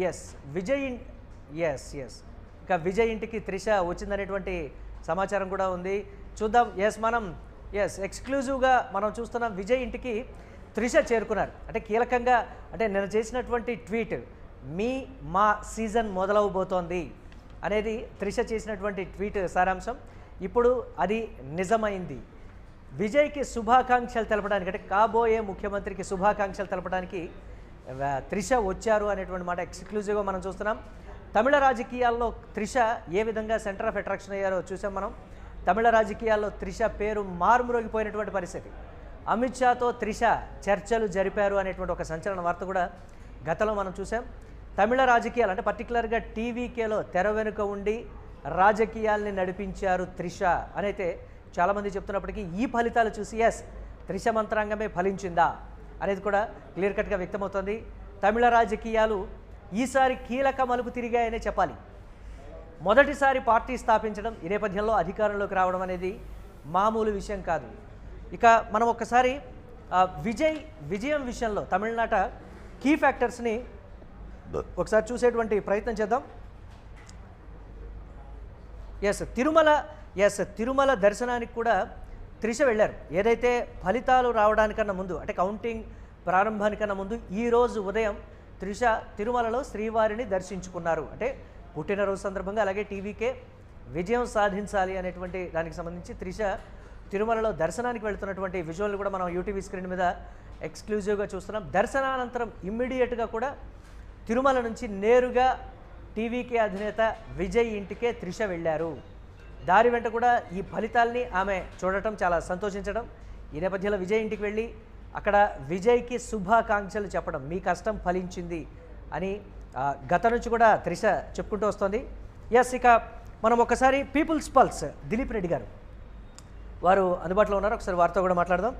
Yes Vijay yes ఇక విజయ్ ఇంటికి త్రిష వచ్చిందనేటువంటి సమాచారం కూడా ఉంది. చూద్దాం. మనం ఎక్స్క్లూజివ్గా మనం చూస్తున్నాం. విజయ్ ఇంటికి త్రిష చేరుకున్నారు. అంటే కీలకంగా అంటే నేను చేసినటువంటి ట్వీట్ మా సీజన్ మొదలవబోతోంది అనేది త్రిష చేసినటువంటి ట్వీట్ సారాంశం. ఇప్పుడు అది నిజమైంది. విజయ్కి శుభాకాంక్షలు తెలపడానికి అంటే కాబోయే ముఖ్యమంత్రికి శుభాకాంక్షలు తెలపడానికి త్రిష వచ్చారు అనేటువంటి మాట ఎక్స్క్లూజివ్గా మనం చూస్తున్నాం. తమిళ రాజకీయాల్లో త్రిష ఏ విధంగా సెంటర్ ఆఫ్ అట్రాక్షన్ అయ్యారో చూసాం మనం. తమిళ రాజకీయాల్లో త్రిష పేరు మారుమ్రోగిపోయినటువంటి పరిస్థితి. అమిత్ షాతో త్రిష చర్చలు జరిపారు అనేటువంటి ఒక సంచలన వార్త కూడా గతంలో మనం చూసాం. తమిళ రాజకీయాలు అంటే పర్టికులర్గా టీవీకేలో తెర వెనుక ఉండి రాజకీయాల్ని నడిపించారు త్రిష అనైతే చాలామంది చెప్తున్నప్పటికీ ఈ ఫలితాలు చూసి త్రిష మంత్రాంగమే ఫలించిందా అనేది కూడా క్లియర్ కట్గా వ్యక్తమవుతుంది. తమిళ రాజకీయాలు ఈసారి కీలక మలుపు తిరిగాయనే చెప్పాలి. మొదటిసారి పార్టీ స్థాపించడం, ఈ నేపథ్యంలో అధికారంలోకి రావడం అనేది మామూలు విషయం కాదు. ఇక మనం ఒక్కసారి విజయం విషయంలో తమిళనాట కీ ఫ్యాక్టర్స్ని ఒకసారి చూసేటువంటి ప్రయత్నం చేద్దాం. తిరుమల దర్శనానికి కూడా త్రిష వెళ్ళారు. ఏదైతే ఫలితాలు రావడానికన్నా ముందు అంటే కౌంటింగ్ ప్రారంభానికన్నా ముందు ఈరోజు ఉదయం త్రిష తిరుమలలో శ్రీవారిని దర్శించుకున్నారు. అంటే పుట్టినరోజు సందర్భంగా అలాగే టీవీకే విజయం సాధించాలి అనేటువంటి దానికి సంబంధించి త్రిష తిరుమలలో దర్శనానికి వెళుతున్నటువంటి విజువల్ని కూడా మనం యూటీవీ స్క్రీన్ మీద ఎక్స్క్లూజివ్గా చూస్తున్నాం. దర్శనానంతరం ఇమ్మీడియట్గా కూడా తిరుమల నుంచి నేరుగా టీవీకే అధినేత విజయ్ ఇంటికే త్రిష వెళ్ళారు. దారి వెంట కూడా ఈ ఫలితాల్ని ఆమె చూడటం, చాలా సంతోషించడం. ఈ నేపథ్యంలో విజయ్ ఇంటికి వెళ్ళి అక్కడ విజయ్కి శుభాకాంక్షలు చెప్పడం, మీ కష్టం ఫలించింది అని గత నుంచి కూడా త్రిష చెప్పుకుంటూ వస్తుంది. ఇక మనం ఒకసారి పీపుల్స్ పల్స్ దిలీప్ రెడ్డి గారు వారు అందుబాటులో ఉన్నారు. ఒకసారి వారితో కూడా మాట్లాడదాం.